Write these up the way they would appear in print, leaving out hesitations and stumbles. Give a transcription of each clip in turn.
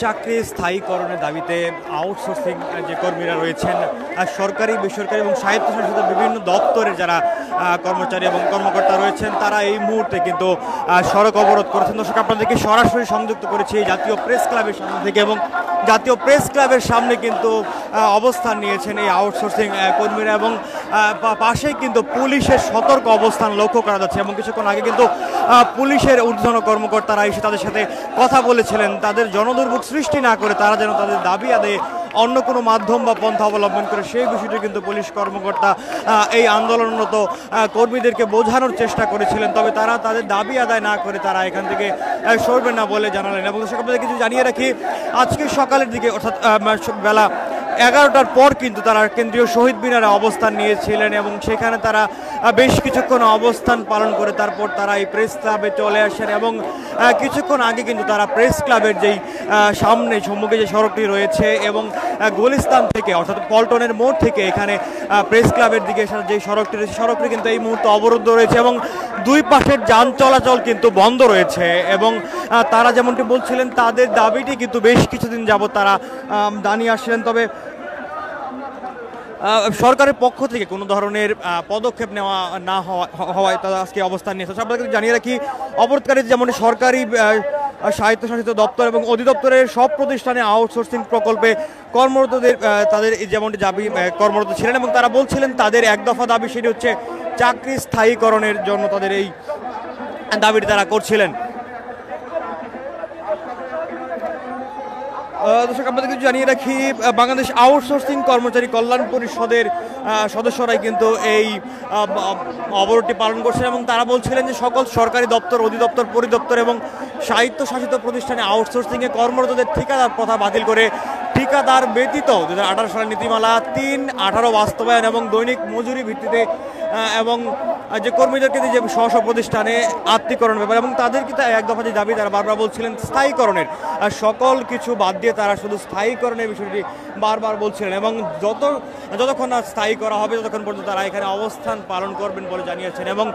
চাকরি স্থায়ীকরণের দাবিতে আউটসোর্সিং যে কর্মীরা রয়েছেন, সরকারি বেসরকারি এবং স্বায়ত্তশাসিত বিভিন্ন দপ্তরের যারা কর্মচারী এবং কর্মকর্তা রয়েছেন, তারা এই মুহূর্তে কিন্তু সড়ক অবরোধ করেছেন। দর্শক, আপনাদেরকে সরাসরি সংযুক্ত করেছি জাতীয় প্রেস ক্লাবের সামনে থেকে, এবং জাতীয় প্রেস ক্লাবের সামনে কিন্তু অবস্থান নিয়েছেন এই আউটসোর্সিং কর্মীরা, এবং পাশেই কিন্তু পুলিশের সতর্ক অবস্থান লক্ষ্য করা যাচ্ছে। এবং কিছুক্ষণ আগে কিন্তু পুলিশের ঊর্ধ্বতন কর্মকর্তারা এসে তাদের সাথে কথা বলেছিলেন, তাদের জনদুর্ভোগ সৃষ্টি না করে তারা যেন তাদের দাবি আদায়ে অন্য কোনো মাধ্যম বা পন্থা অবলম্বন করে, সেই বিষয়টি কিন্তু পুলিশ কর্মকর্তা এই আন্দোলনরত কর্মীদেরকে বোঝানোর চেষ্টা করেছিলেন। তবে তারা তাদের দাবি আদায় না করে তারা এখান থেকে সরবেন না বলে জানালেন। এবং আপনাদের কিছু জানিয়ে রাখি, আজকে সকালের দিকে অর্থাৎ বেলা 11টার পর কিন্তু তারা কেন্দ্রীয় শহীদ মিনারে অবস্থান নিয়েছিলেন, এবং সেখানে তারা বেশ কিছুক্ষণ অবস্থান পালন করে তারপর তারা এই প্রেস ক্লাবে চলে আসেন। এবং কিছুক্ষণ আগে কিন্তু তারা প্রেস ক্লাবের যেই সম্মুখে যে সড়কটি রয়েছে, এবং গুলিস্তান থেকে অর্থাৎ পল্টনের মোড় থেকে এখানে প্রেস ক্লাবের দিকে যে সড়কটি রয়েছে, সড়কটি কিন্তু এই মুহূর্তে অবরুদ্ধ রয়েছে, এবং দুই পাশের যান চলাচল কিন্তু বন্ধ রয়েছে। এবং তারা যেমনটি বলছিলেন, তাদের দাবিটি কিন্তু বেশ কিছুদিন যাবত তারা জানিয়ে আসছিলেন। তবে সরকারের পক্ষ থেকে কোনো ধরনের পদক্ষেপ নেওয়া না হওয়ায় তারা আজকে অবস্থান নিয়েছে। আপনাদেরকে জানিয়ে রাখি, অবরোধকারী যেমন সরকারি স্বায়ত্তশাসিত দপ্তর এবং অধিদপ্তরের সব প্রতিষ্ঠানে আউটসোর্সিং প্রকল্পে কর্মরতদের তাদের যেমনটি দাবি কর্মরত ছিলেন, এবং তারা বলছিলেন তাদের এক দফা দাবি, সেটি হচ্ছে চাকরি স্থায়ীকরণের জন্য তাদের এই দাবিটি তারা করছিলেন। দর্শক, আপনাদের কিছু জানিয়ে রাখি, বাংলাদেশ আউটসোর্সিং কর্মচারী কল্যাণ পরিষদের সদস্যরাই কিন্তু এই অবরোধটি পালন করছেন, এবং তারা বলছিলেন যে সকল সরকারি দপ্তর, অধিদপ্তর, পরিদপ্তর এবং স্বায়ত্তশাসিত প্রতিষ্ঠানে আউটসোর্সিংয়ে কর্মরতদের ঠিকাদার প্রথা বাতিল করে ঠিকাদার ব্যতীত 2018 সালের নীতিমালা 3-18 বাস্তবায়ন এবং দৈনিক মজুরি ভিত্তিতে এবং যে কর্মীদেরকে যে স্ব প্রতিষ্ঠানে আত্মীকরণ ব্যাপার, এবং তাদেরকে এক দফা যে দাবি তারা বারবার বলছিলেন স্থায়ীকরণের, সকল কিছু বাদ দিয়ে তারা শুধু স্থায়ীকরণের বিষয়টি বারবার বলছিলেন। এবং যতক্ষণ না স্থায়ী করা হবে ততক্ষণ পর্যন্ত তারা এখানে অবস্থান পালন করবেন বলে জানিয়েছেন। এবং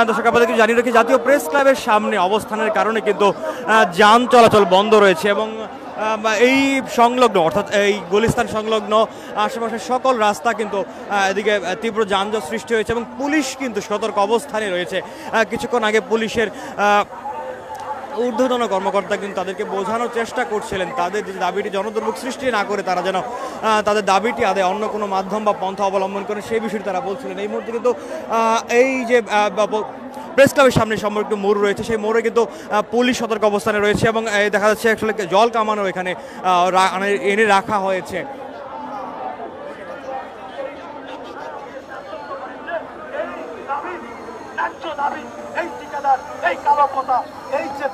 দর্শক, আপনাদেরকে জানিয়ে রাখি, জাতীয় প্রেস ক্লাবের সামনে অবস্থানের কারণে কিন্তু যান চলাচল বন্ধ রয়েছে, এবং এই সংলগ্ন অর্থাৎ এই গুলিস্তান সংলগ্ন আশেপাশের সকল রাস্তা কিন্তু এদিকে তীব্র যানজট সৃষ্টি হয়েছে, এবং পুলিশ কিন্তু সতর্ক অবস্থানে রয়েছে। কিছুক্ষণ আগে পুলিশের ঊর্ধ্বতন কর্মকর্তা কিন্তু তাদেরকে বোঝানোর চেষ্টা করছিলেন তাদের যে দাবিটি জনদুর্ভোগ সৃষ্টি না করে তারা যেন তাদের দাবিটি আদায় অন্য কোনো মাধ্যম বা পন্থা অবলম্বন করে, সেই বিষয়টি তারা বলছিলেন। এই মুহূর্তে কিন্তু এই যে প্রেস ক্লাবের সামনে সম্পর্কিত মোড় রয়েছে, সেই মোড়ে কিন্তু পুলিশ সতর্ক অবস্থানে রয়েছে, এবং দেখা যাচ্ছে আসলে জল কামানো এখানে এনে রাখা হয়েছে। এই ঠিকাদার, এই কালো কথা, এই যে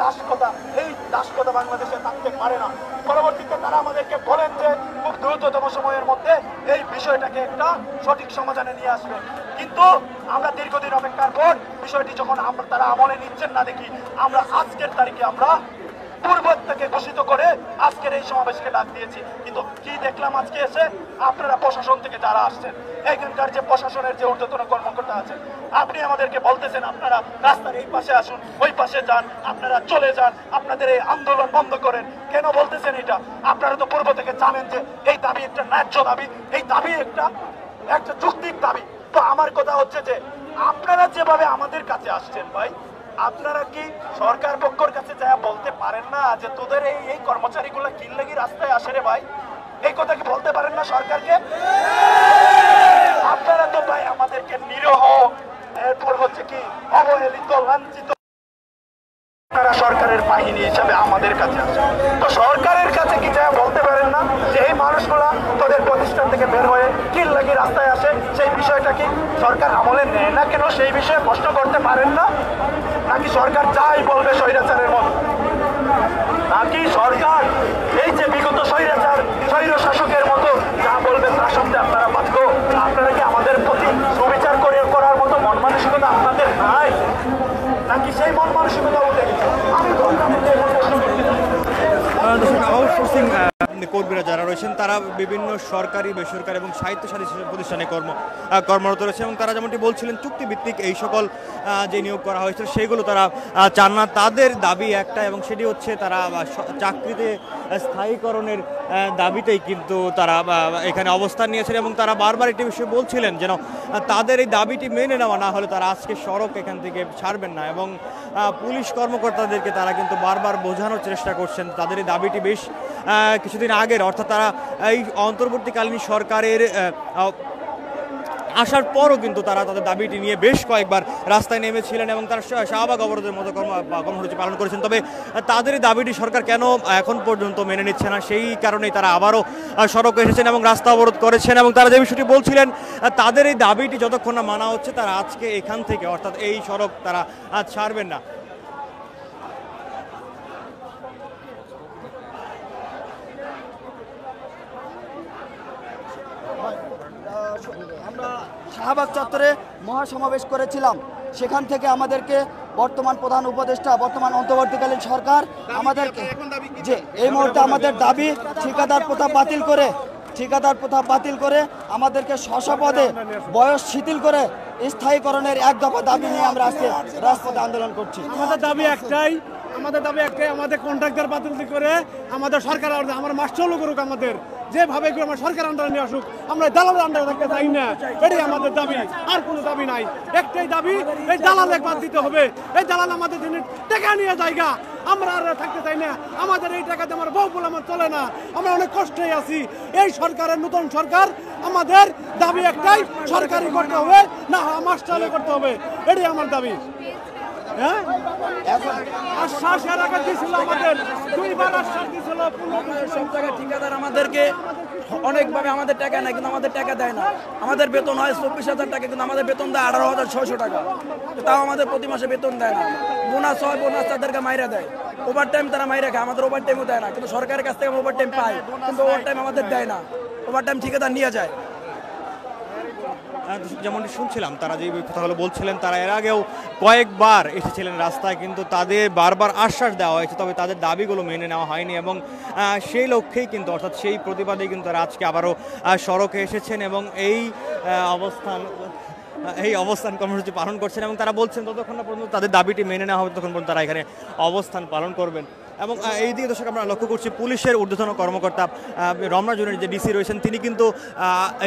দাসকতা বাংলাদেশে থাকতে পারে না। পরবর্তীতে তারা আমাদেরকে বলেন যে খুব দ্রুততম সময়ের মধ্যে এই বিষয়টাকে একটা সঠিক সমাধানে নিয়ে আসবে, কিন্তু আমরা দীর্ঘদিন অপেক্ষার পর বিষয়টি যখন তারা আমলে নিচ্ছেন না দেখি, আমরা আজকের তারিখে আমরা পূর্ব থেকে ঘোষিত করে আজকের এই সমাবেশকে ডাক দিয়েছি। কিন্তু কি দেখলাম আজকে এসে, আপনারা প্রশাসন থেকে যারা আসছেন, এখানকার যে প্রশাসনের যে ঊর্ধ্বতন কর্মকর্তা আছেন, আপনি আমাদেরকে বলতেছেন আপনারা রাস্তার এই পাশে আসুন, ওই পাশে যান, আপনারা চলে যান, আপনাদের এই আন্দোলন বন্ধ করেন। কেন বলতেছেন এটা? আপনারা তো পূর্ব থেকে জানেন যে এই দাবি একটা ন্যায্য দাবি, এই দাবি একটা যৌক্তিক দাবি। তো আমার কথা হচ্ছে যে আপনারা যেভাবে আমাদের কাছে আসছেন ভাই, আপনারা কি সরকার পক্ষের কাছে যা বলতে পারেন না যে তোদের এই কর্মচারীগুলো কি লাগি রাস্তায় আসে রে ভাই? এই কথা কি বলতে পারেন না সরকারকে? আপনারা তো ভাই আমাদেরকে নিরহ, এরপর হচ্ছে কি অবহেলিত, লাঞ্ছিত, আপনারা সরকারের বাহিনী হিসাবে আমাদের কাছে আসেন, তো সরকারের কাছে কি যা বলতে পারেন না যে এই মানুষগুলা তোদের প্রতিষ্ঠান থেকে বের হয়ে কি লাগি রাস্তায় আসে, সেই বিষয়টা কি সরকার আমলে নেয় না কেন, সেই বিষয়ে প্রশ্ন করতে পারেন না? নাকি সরকার যাই বলবে স্বৈরাচারের মতো, নাকি সরকার এই যে বিগত স্বৈর শাসকের মতো যা বলবে তার সঙ্গে আপনারা বাধ্য? আপনারা কি আমাদের প্রতি সুবিচার করার মতো মন মানসিকতা আপনাদের নাই, নাকি সেই মন মানসিকতা উঠে গেছে? আমি আউটসোর্সিং কর্মীরা যারা রয়েছেন তারা বিভিন্ন সরকারি বেসরকারি এবং স্বায়ত্তশাসিত প্রতিষ্ঠানে কর্মরত রয়েছে এবং তারা যেমনটি বলছিলেন চুক্তিভিত্তিক এই সকল যে নিয়োগ করা হয়েছিল সেগুলো তারা চান না। তাদের দাবি একটা এবং সেটি হচ্ছে তারা চাকরিতে স্থায়ীকরণের দাবিতেই কিন্তু তারা এখানে অবস্থান নিয়েছেন এবং তারা বারবার একটি বিষয় বলছিলেন যেন তাদের এই দাবিটি মেনে নেওয়া না হলে তারা আজকে সড়ক এখান থেকে ছাড়বেন না এবং পুলিশ কর্মকর্তাদেরকে তারা কিন্তু বারবার বোঝানোর চেষ্টা করছেন তাদের এই দাবিটি বেশ কিছুদিন আগের, অর্থাৎ তারা এই অন্তর্বর্তীকালীন সরকারের আসার পরও কিন্তু তারা তাদের দাবিটি নিয়ে বেশ কয়েকবার রাস্তায় নেমেছিলেন এবং তারা শাহবাগ অবরোধের মতো কর্মসূচি পালন করেছেন। তবে তাদের দাবিটি সরকার কেন এখন পর্যন্ত মেনে নিচ্ছে না সেই কারণেই তারা আবারও সড়কে এসেছেন এবং রাস্তা অবরোধ করেছেন এবং তারা যে বিষয়টি বলছিলেন তাদের এই দাবিটি যতক্ষণ না মানা হচ্ছে তারা আজকে এখান থেকে অর্থাৎ এই সড়ক তারা আজ ছাড়বেন না। আমরা শাহবাগ চত্বরে মহাসমাবেশ করেছিলাম, সেখান থেকে আমাদেরকে বর্তমান প্রধান উপদেষ্টা বর্তমান অন্তর্বর্তীকালীন সরকার আমাদেরকে যে এই মুহূর্তে আমাদের দাবি ঠিকাদার প্রথা বাতিল করে আমাদেরকে স্বপদে বয়স শিথিল করে স্থায়ীকরণের এক দফা দাবি নিয়ে আমরা আজকে রাজপথে আন্দোলন করছি। আমাদের দাবি একটাই আমাদের কন্ট্রাক্টর বাতিল করে আমাদের সরকার আমার মাস্টার করুক, আমাদের যেভাবে করে আমার সরকার আন্ডারে নিয়ে আসুক, আমরা দালালের আন্ডারে থাকতে চাই না। এটাই আমাদের দাবি, আর কোনো দাবি নাই। একটাই দাবি, এই দালালে বাদ দিতে হবে। এই দালাল আমাদের টাকা নিয়ে জায়গা, আমরা আর থাকতে চাই না। আমাদের এই টাকাতে আমার বউ বলে আমার চলে না, আমরা অনেক কষ্টে আছি। এই সরকারের নতুন সরকার আমাদের দাবি একটাই, সরকারি করতে হবে না মাস্টারে করতে হবে, এটাই আমার দাবি। হ্যাঁ, আশ্বাস এর আগে দিয়েছিল, আমাদের দুইবার আশ্বাস দিয়েছিল। সব জায়গায় ঠিকাদার আমাদেরকে অনেকভাবে আমাদের টাকা নেয়, কিন্তু আমাদের টাকা দেয় না। আমাদের বেতন হয় 24,000 টাকা, কিন্তু আমাদের বেতন দেয় 18,600 টাকা। তাও আমাদের প্রতি মাসে বেতন দেয় না। বোনাস হয়, বোনাস তাদেরকে মাইরা দেয়। ওভার টাইম তারা মাইরা খায়, আমাদের ওভার টাইমও দেয় না। কিন্তু সরকারের কাছ থেকে ওভার টাইম পাই, কিন্তু ওভার টাইম আমাদের দেয় না। ওভার টাইম ঠিকাদার নিয়ে যায়। যেমনটি শুনছিলাম তারা যে কথাগুলো বলছিলেন, তারা এর আগেও কয়েকবার এসেছিলেন রাস্তায়, কিন্তু তাদের বারবার আশ্বাস দেওয়া হয়েছে, তবে তাদের দাবিগুলো মেনে নেওয়া হয়নি এবং সেই লক্ষ্যেই কিন্তু অর্থাৎ সেই প্রতিবাদেই কিন্তু তারা আজকে আবারও সড়কে এসেছেন এবং এই অবস্থান কর্মসূচি পালন করছেন এবং তারা বলছেন ততক্ষণ না পর্যন্ত তাদের দাবিটি মেনে নেওয়া হবে ততক্ষণ পর্যন্ত তারা এখানে অবস্থান পালন করবেন। এবং এই দিকে দর্শক আমরা লক্ষ্য করছি পুলিশের ঊর্ধ্বতন কর্মকর্তা রমনা জোনের যে ডিসি রয়েছেন তিনি কিন্তু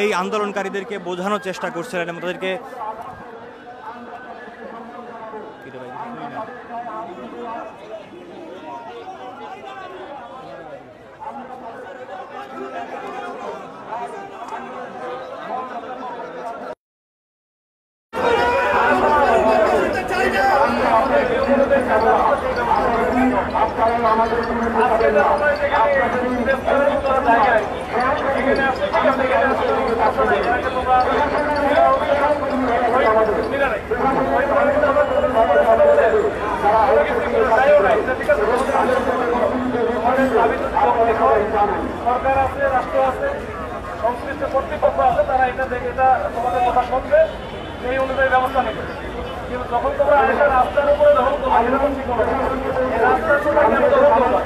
এই আন্দোলনকারীদেরকে বোঝানোর চেষ্টা করছিলেন এবং তাদেরকে সরকার আছে, রাষ্ট্র আছে, সংশ্লিষ্ট কর্তৃপক্ষ আছে, তারা এটা দেখে এটা তোমাদের কথা শুনবে, সেই অনুযায়ী ব্যবস্থা নেবে। কিন্তু যখন তোমরা একটা রাস্তার উপরে দখল করবে, এরকম ঠিক হবে না। এই রাস্তার উপরে কেন দখল করবা?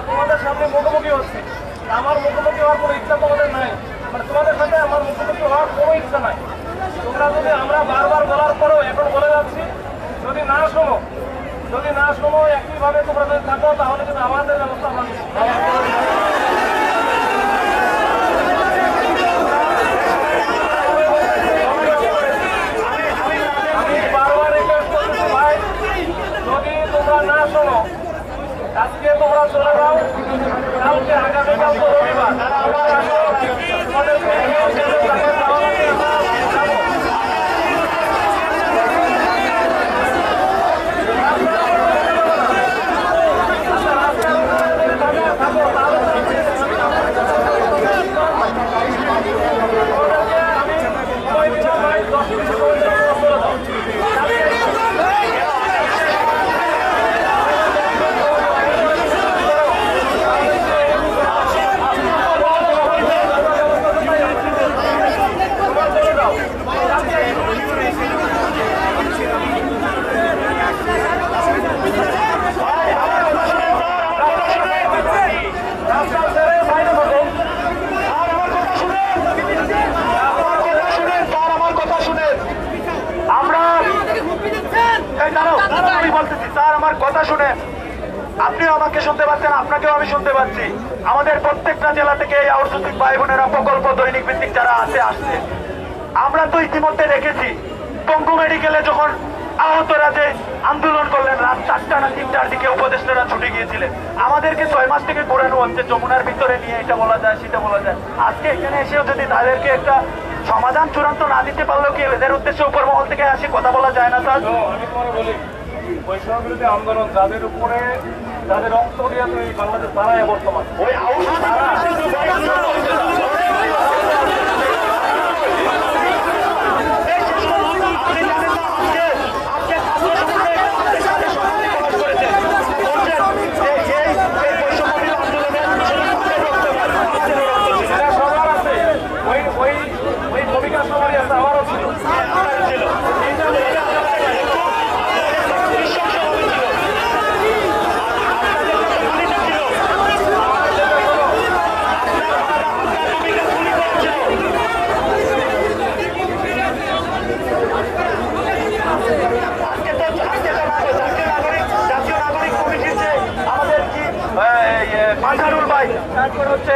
তোমার মুখোমুখি হচ্ছে, আমার মুখোমুখি হওয়ার কোনো ইচ্ছা তোমাদের নাই, মানে তোমাদের সাথে আমার মুখোমুখি হওয়ার কোনো ইচ্ছা নাই। তোমরা যদি আমরা বারবার বলার পরেও এখন বলে যাচ্ছি, যদি না শোনো একইভাবে তোমরা যদি থাকো তাহলে কিন্তু আমাদের ব্যবস্থা আমরা বারবার রিকোয়েস্ট করতেছি ভাই, যদি তোমরা না শোনো আজকে তোমরা চলে যাও, কালকে আগামীকাল তো রবিবার, তোমাদের বলতেছি স্যার, আমার কথা শুনে আপনিও আমাকে শুনতে পাচ্ছেন, আপনাকেও আমি শুনতে পাচ্ছি। আমাদের প্রত্যেকটা জেলা থেকে এই আউটসোর্সিং ভাই বোনেরা প্রকল্প দৈনিক ভিত্তিক যারা আসছে, আমরা তো ইতিমধ্যে দেখেছি পঙ্গু মেডিকেলে যখন আহতরা যে আন্দোলন করলেন রাত 4টা না 3টার দিকে উপদেষ্টারা ছুটে গিয়েছিলেন, আমাদেরকে 6 মাস থেকে ঘোরানো হচ্ছে যমুনার ভিতরে নিয়ে, এটা বলা যায় সেটা বলা যায়। আজকে এখানে এসেও যদি তাদেরকে একটা সমাধান চূড়ান্ত না দিতে পারলেও কি এদের উদ্দেশ্যে উপর মহল থেকে আসে কথা বলা যায় না স্যার? আমি মনে বলি বৈষম্য বিরোধী আন্দোলন যাদের উপরে যাদের রক্ত দিয়ে তৈরি বাংলাদেশ তারাই বর্তমান ওই ওই ভূমিকা সবারই আছে, আমারও ছিল। মাঝারুল ভাই, তারপর হচ্ছে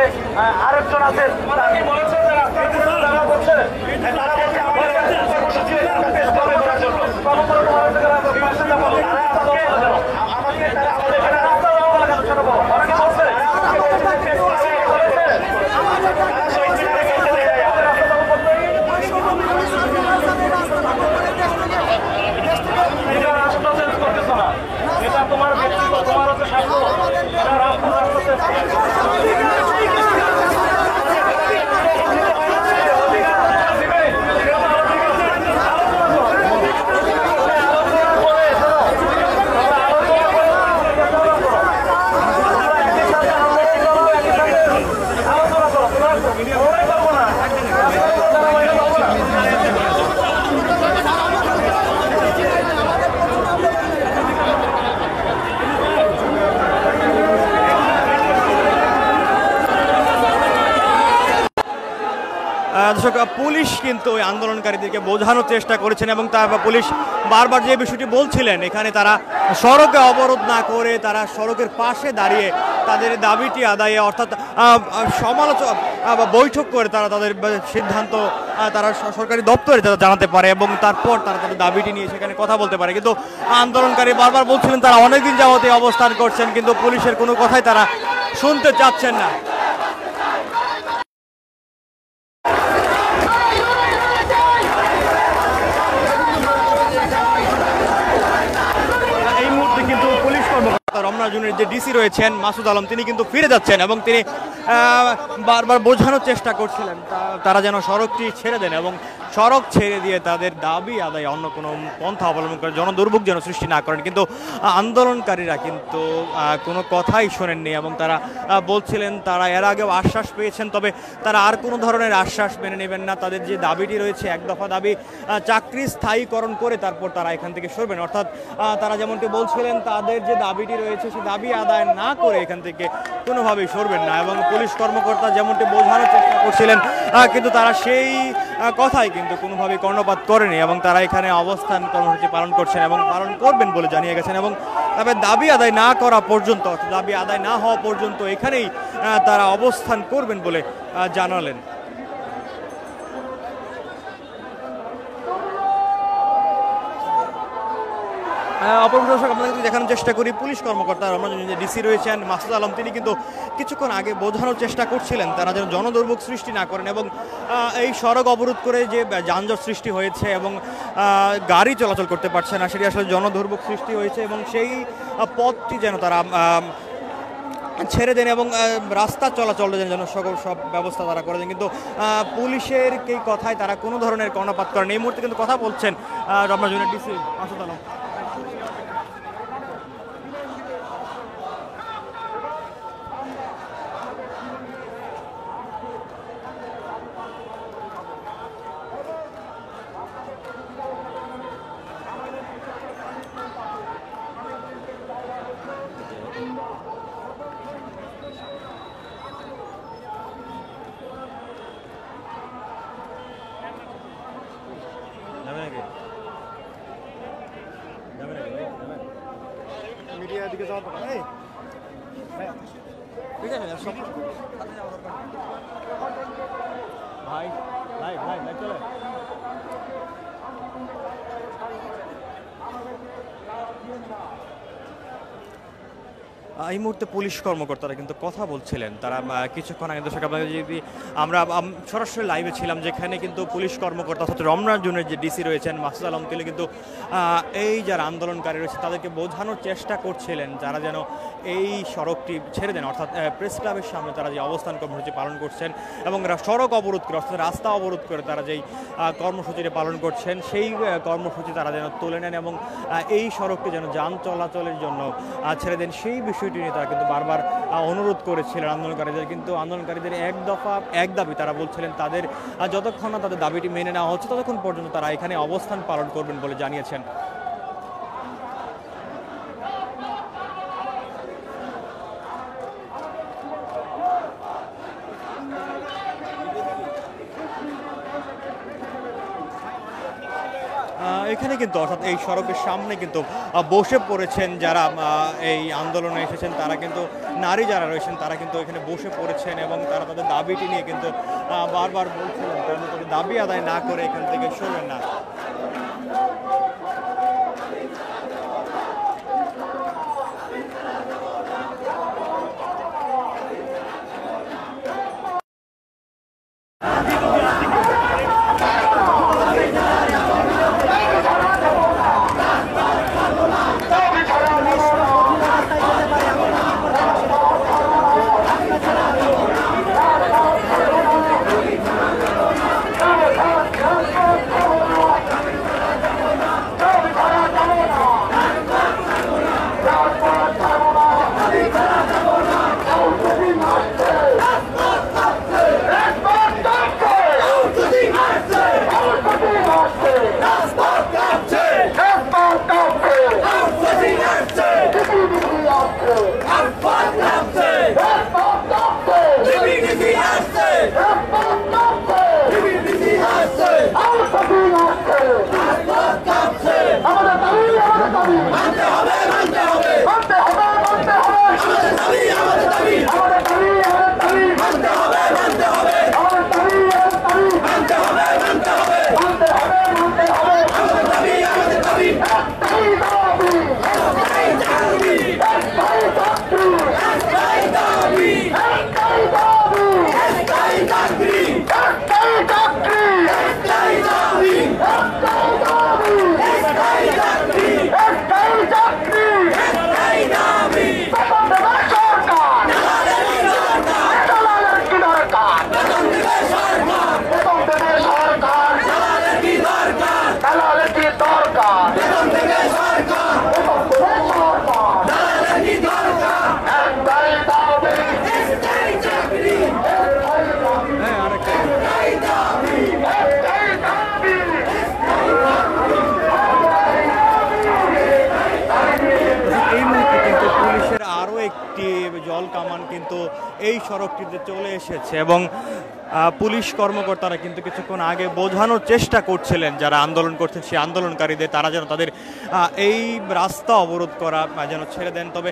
আরেকজন আছেন, তারা বলছে আমাদের কর্মসূচি পেশ করবে করার জন্য। আমাকে তারা আমাদের এখানে অনেকে বলছে রাষ্ট্র চেঞ্জ করতেছো না, এটা তোমার ব্যক্তিগত, তোমার হচ্ছে স্বার্থ, এটা রাষ্ট্র চেঞ্জ দর্শক, পুলিশ কিন্তু ওই আন্দোলনকারীদেরকে বোঝানোর চেষ্টা করেছেন এবং পুলিশ বারবার যে বিষয়টি বলছিলেন, এখানে তারা সড়কে অবরোধ না করে তারা সড়কের পাশে দাঁড়িয়ে তাদের দাবিটি আদায়ে, অর্থাৎ সমালোচনা বৈঠক করে তারা তাদের সিদ্ধান্ত তারা সরকারি দপ্তরে তারা জানাতে পারে এবং তারপর তারা তাদের দাবিটি নিয়ে সেখানে কথা বলতে পারে। কিন্তু আন্দোলনকারী বারবার বলছিলেন তারা অনেকদিন যাবত এই অবস্থান করছেন, কিন্তু পুলিশের কোনো কথাই তারা শুনতে চাচ্ছেন না। রমনা জোনের যে ডিসি রয়েছেন মাসুদ আলম, তিনি কিন্তু ফিরে যাচ্ছেন এবং তিনি বারবার বোঝানোর চেষ্টা করছিলেন তারা যেন সড়কটি ছেড়ে দেন এবং সড়ক ছেড়ে দিয়ে তাদের দাবি আদায় অন্য কোনো পন্থা অবলম্বন করে জনদুর্ভোগ যেন সৃষ্টি না করেন। কিন্তু আন্দোলনকারীরা কিন্তু কোনো কথাই শোনেননি এবং তারা বলছিলেন তারা এর আগেও আশ্বাস পেয়েছেন, তবে তারা আর কোনো ধরনের আশ্বাস মেনে নেবেন না। তাদের যে দাবিটি রয়েছে, এক দফা দাবি, চাকরি স্থায়ীকরণ করে তারপর তারা এখান থেকে সরবেন। অর্থাৎ তারা যেমনটি বলছিলেন তাদের যে দাবিটি রয়েছে সেই দাবি আদায় না করে এখান থেকে কোনোভাবেই সরবেন না এবং পুলিশ কর্মকর্তা যেমনটি বোঝানোর চেষ্টা করছিলেন কিন্তু তারা সেই কথাই কিন্তু কোনোভাবেই কর্ণপাত করেনি এবং তারা এখানে অবস্থান কর্মসূচি পালন করছেন এবং পালন করবেন বলে জানিয়ে গেছেন এবং তবে দাবি আদায় না করা পর্যন্ত, দাবি আদায় না হওয়া পর্যন্ত এখানেই তারা অবস্থান করবেন বলে জানালেন। অপর দর্শক, আপনাদের দেখানোর চেষ্টা করি পুলিশ কর্মকর্তা রমনা যে ডিসি রয়েছেন মাসুদ আলম, তিনি কিন্তু কিছুক্ষণ আগে বোঝানোর চেষ্টা করছিলেন তারা যেন জনদুর্ভোগ সৃষ্টি না করেন এবং এই সড়ক অবরোধ করে যে যানজট সৃষ্টি হয়েছে এবং গাড়ি চলাচল করতে পারছে না, সেটি আসলে জনদুর্ভোগ সৃষ্টি হয়েছে এবং সেই পথটি যেন তারা ছেড়ে দেন এবং রাস্তা চলাচলের জন্য সব ব্যবস্থা তারা করে দেন। কিন্তু পুলিশের এই কথায় তারা কোনো ধরনের কর্ণপাত করেন। এই মুহূর্তে কিন্তু কথা বলছেন রমনা জোনের ডিসি মাসুদ আলম। ভাই ভাই ভাই ভাই চলে এই মুহূর্তে পুলিশ কর্মকর্তারা কিন্তু কথা বলছিলেন। তারা কিছুক্ষণ আগে দর্শক আপনাদের যদি আমরা সরাসরি লাইভে ছিলাম, যেখানে কিন্তু পুলিশ কর্মকর্তা অর্থাৎ রমনা জোনের যে ডিসি রয়েছেন মাসুদ আলম তিনি কিন্তু এই যারা আন্দোলনকারী রয়েছে তাদেরকে বোঝানোর চেষ্টা করছিলেন যারা যেন এই সড়কটি ছেড়ে দেন, অর্থাৎ প্রেস ক্লাবের সামনে তারা যে অবস্থান কর্মসূচি পালন করছেন এবং সড়ক অবরোধ করে অর্থাৎ রাস্তা অবরোধ করে তারা যেই কর্মসূচিটা পালন করছেন সেই কর্মসূচি তারা যেন তুলে নেন এবং এই সড়কটি যেন যান চলাচলের জন্য ছেড়ে দেন সেই বিষয়টি নিয়ে তারা কিন্তু বারবার অনুরোধ করেছিলেন আন্দোলনকারীদের। কিন্তু আন্দোলনকারীদের এক দাবি তারা বলছিলেন তাদের যতক্ষণ না তাদের দাবিটি মেনে নেওয়া হচ্ছে ততক্ষণ পর্যন্ত তারা এখানে অবস্থান পালন করবেন বলে জানিয়েছেন। এখানে কিন্তু অর্থাৎ এই সড়কের সামনে কিন্তু বসে পড়েছেন যারা এই আন্দোলনে এসেছেন, তারা কিন্তু নারী যারা রয়েছেন তারা কিন্তু এখানে বসে পড়েছেন এবং তারা তাদের দাবিটি নিয়ে কিন্তু বারবার বলছিলেন তাদের দাবি আদায় না করে এখান থেকে সরবেন না। জল কামান কিন্তু এই সড়কটিতে চলে এসেছে এবং পুলিশ কর্মকর্তারা কিন্তু কিছুক্ষণ আগে বোঝানোর চেষ্টা করছিলেন যারা আন্দোলন করছেন সেই আন্দোলনকারীদের তারা যেন তাদের এই রাস্তা অবরোধ করা যেন ছেড়ে দেন। তবে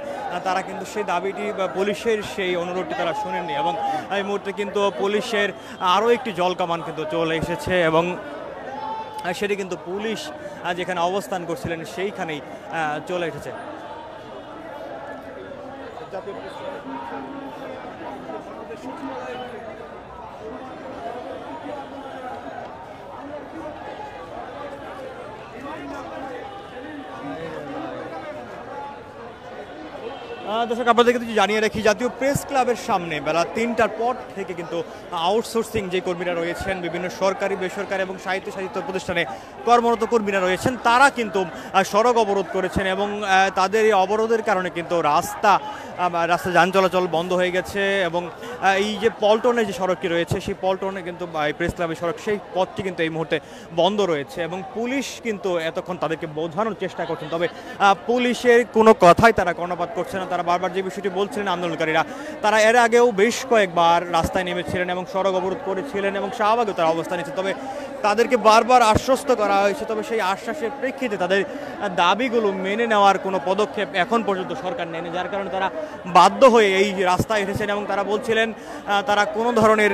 তারা কিন্তু সেই দাবিটি বা পুলিশের সেই অনুরোধটি তারা শুনেননি এবং এই মুহূর্তে কিন্তু পুলিশের আরও একটি জল কামান কিন্তু চলে এসেছে এবং সেটি কিন্তু পুলিশ যেখানে অবস্থান করছিলেন সেইখানেই চলে এসেছে। দর্শক আপনাদেরকে কিছু জানিয়ে রাখি, জাতীয় প্রেস ক্লাবের সামনে বেলা ৩টার পর থেকে কিন্তু আউটসোর্সিং যে কর্মীরা রয়েছেন বিভিন্ন সরকারি বেসরকারি এবং সাহিত্য প্রতিষ্ঠানে কর্মরত কর্মীরা রয়েছেন তারা কিন্তু সড়ক অবরোধ করেছেন এবং তাদের এই অবরোধের কারণে কিন্তু রাস্তা যান চলাচল বন্ধ হয়ে গেছে এবং এই যে পল্টনের যে সড়কটি রয়েছে সেই পল্টনে কিন্তু প্রেস ক্লাবের সড়ক সেই পথটি কিন্তু এই মুহূর্তে বন্ধ রয়েছে এবং পুলিশ কিন্তু এতক্ষণ তাদেরকে বোঝানোর চেষ্টা করছেন, তবে পুলিশের কোনো কথাই তারা কর্ণপাত করছে না। তারা বারবার যে বিষয়টি বলছিলেন আন্দোলনকারীরা তারা এর আগেও বেশ কয়েকবার রাস্তায় নেমেছিলেন এবং সড়ক অবরোধ করেছিলেন এবং শাহবাগেও তারা অবস্থান নিচ্ছে, তবে তাদেরকে বারবার আশ্বস্ত করা হয়েছে, তবে সেই আশ্বাসের প্রেক্ষিতে তাদের দাবিগুলো মেনে নেওয়ার কোনো পদক্ষেপ এখন পর্যন্ত সরকার নেয়নি, যার কারণে তারা বাধ্য হয়ে এই রাস্তায় এসেছেন। এবং তারা বলছিলেন তারা কোনো ধরনের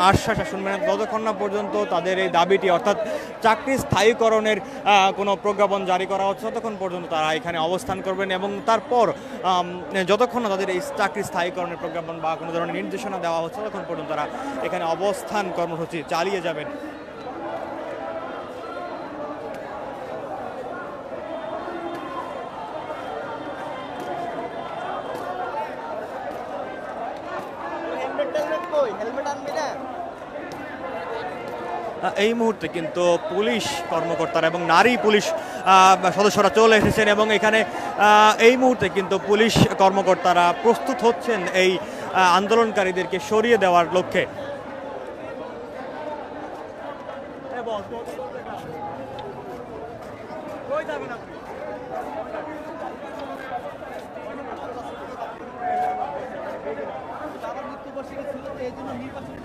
আশ্বাস শুনবে না যতক্ষণ না পর্যন্ত তাদের এই দাবিটি অর্থাৎ চাকরি স্থায়ীকরণের কোনো প্রজ্ঞাপন জারি করা হচ্ছে, ততক্ষণ পর্যন্ত তারা এখানে অবস্থান করবেন। এবং তারপর যতক্ষণ না তাদের এই চাকরি স্থায়ীকরণের প্রজ্ঞাপন বা কোনো ধরনের নির্দেশনা দেওয়া হচ্ছে, ততক্ষণ পর্যন্ত তারা এখানে অবস্থান কর্মসূচি চালিয়ে যাবেন। এই মুহূর্তে কিন্তু পুলিশ কর্মকর্তারা এবং নারী পুলিশ সদস্যরা চলে এসেছেন এবং এখানে এই মুহূর্তে কিন্তু পুলিশ কর্মকর্তারা প্রস্তুত হচ্ছেন এই আন্দোলনকারীদেরকে সরিয়ে দেওয়ার লক্ষ্যে। মৃত্যুবার্ষিকী ছিল, এই জন্য নির্বাচন